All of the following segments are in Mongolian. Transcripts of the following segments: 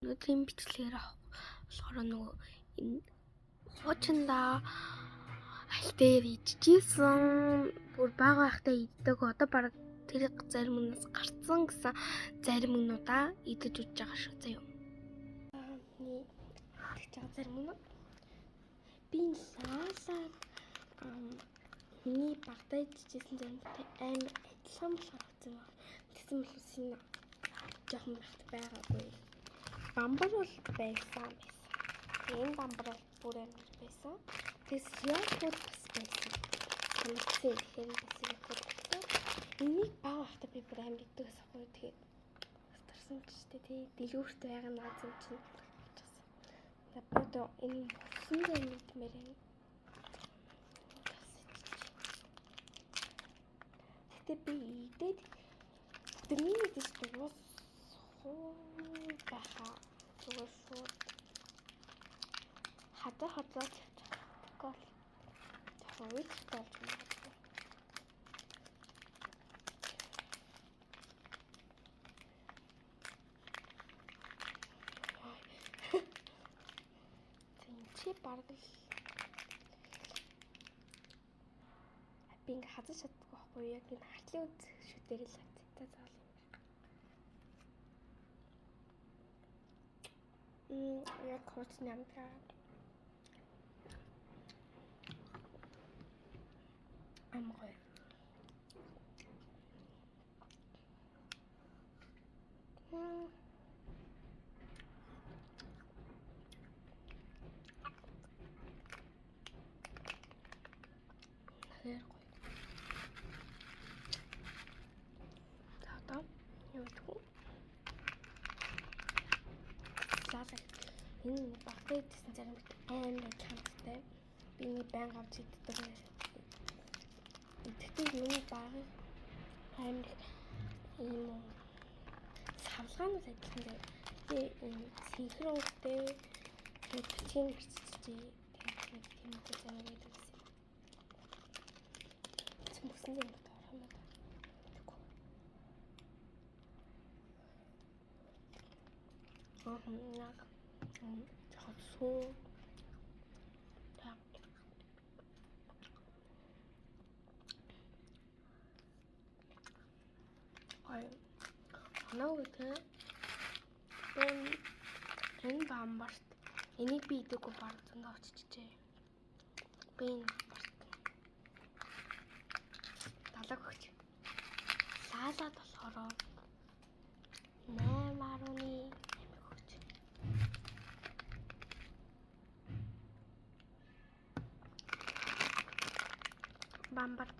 Өнөөдрийн бичлэгээр болохоор нөгөө энэ хуучиндаа аль дээр ижижсэн бүр бага байхдаа иддэг одоо бараг тэр зарим өмнөөс гарцсан гэсэн зарим өмнүүдаа идэж үж байгаа шүү заяа. Миний идэж байгаа зарим өмнө би лаалаар миний багтаа ижижсэн заримтай амар адилхан болохоор хэвчээ байна. Тэгсэн болохос энэ жоохон бахт байгаагүй. Бамбар бол байсан. Энэ бамбар бол бүр амар байсан. Тэгс яахад бас байсан. Хамтсан тэгэхээр бас яахад болсон. Энийг баг ахта би бүр амар иддэгс ахгүй. Тэгээд старсан ч гэдэг тий дэлгүүрт байгаа наад юм чинь. Tapos энэ бүсэн дээр мэдмээр юм. Тэгтээ би идээд өдрийн идэж дуус баха зүгээр шууд хадаа хадаад гол хойд болж байна. Чи бараг л би ингээ хазаж чаддаг байхгүй яг энэ хатлын үз шүтээр л хацтай заал юм. Яг хурц нямдраа амгой. Хэр гоё. Тата юу гэх лалаа энэ багтаа идсэн зарим амар хамттай. Би нэг байнг авч иддэг. Идэхдээ миний баг амар юм савлгаанаас адилхан дээр би синхронтэй бичгийн биччихээ. Тэгээд тийм үү зарим байдаг гэсэн. Цэцмөсөн юм таарах юм байна. Яг жоохон суу Ханаа үгүй энэ бамбарт энийг би идэггүй баг зөндөө оччихжээ. Би энэ далаг өгч. Лаалаад болохоор 8.8 өгч. Бамбар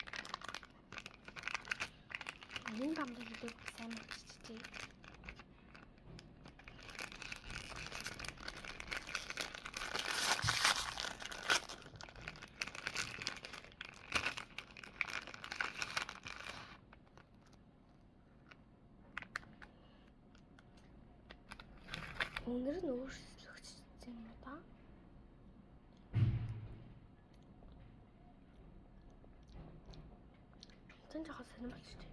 энэ бамбар идэх сайн оччихжээ. Өнөр нь өөрчлөгдсөн юм да. Тэн жоохон сонирхолтой.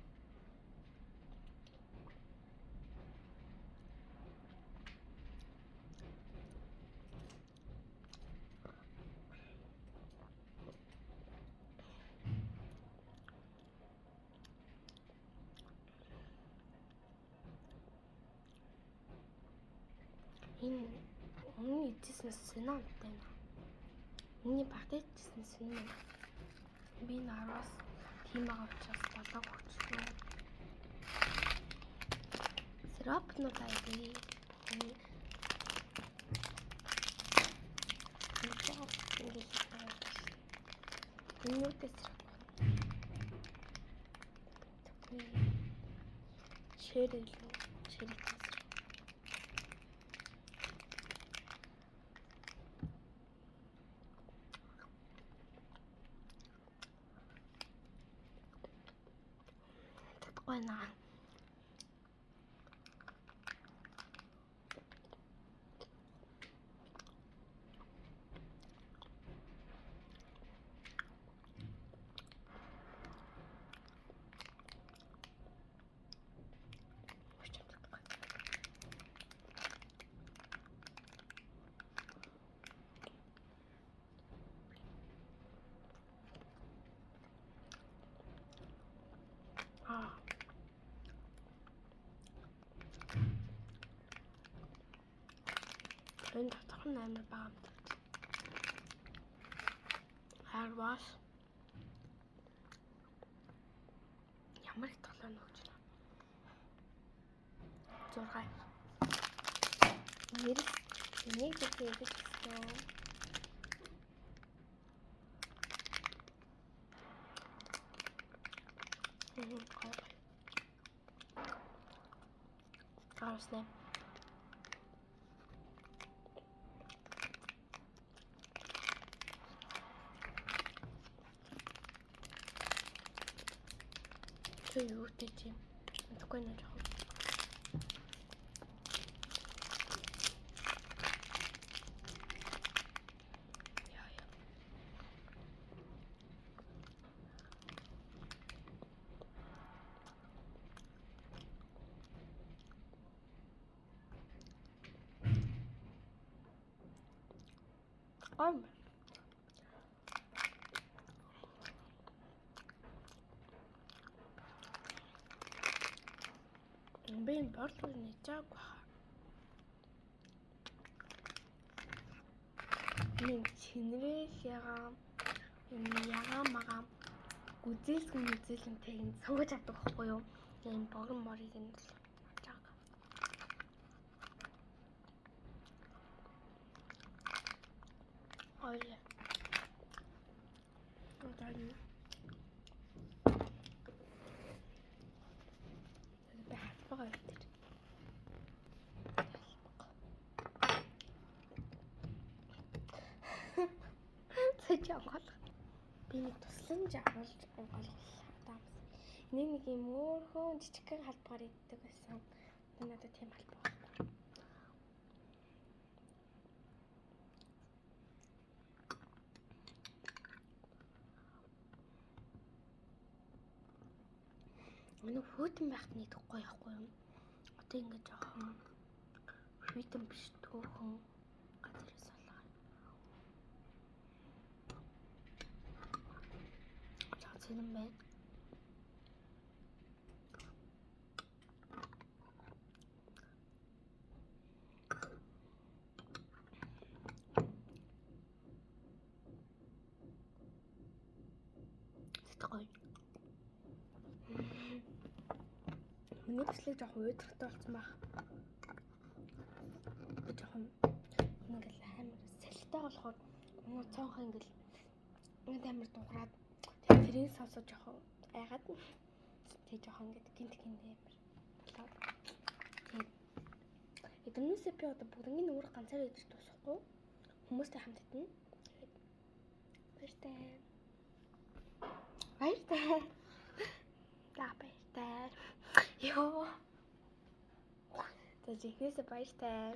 Энэ өмнө идчихсэн синамтай байна. Миний багтаа идчихсэн синам. Би нараас тийм байгаа учраас болоог өгчихлөө. Сиропнууд айгүй. Энүүтэй сироп. Шэрэл байна. Энэ дотор нь амар бага юм. Харвас. Ямар их толгой нөөж байна. 6. Нэр энийг тэгээд гэсэн. Арснаа. Юу гэж юм. Тэгэхгүй нэ жоо. Би бордоо нэжээг баха. Нэг чинрээ ягаан магаан үзээлэнтэйг нь сууж авдаг байхгүй юу? Ийм борон морыг нь л чаг. Ой. Удаан. Бахалбага дээр. Цэжаангал. Би нэг туслан жаавал голголоо. Нэг юм өөрхөн жижигхэн халбгаар иддэг байсан. Би надад тийм халбаа байхгүй. Өнөө хөтөн байхад нэдэхгүй яахгүй юм. Одоо ингэж жоохон хөтөн биш төөхөн газраас болоо. Цацэн байна. Тэтгэй. Миний төслийг жоохон уйдгартай болсон баг. Би жоохон ингээл амар сэлтэй болохоор нөгөө цонх ингээл амар дуурайд тэрийг сонсож жоохон айгаад тэг жоохон ингээд гинт амар болоод тэгээд эднээсээ би одоо бүгднийг өөр ганцаар идэж дуусахгүй хүмүүстэй хамт идэнэ. Тэгээд баяртай. Баяртай. Йоо. Тэжихнээс баяртай.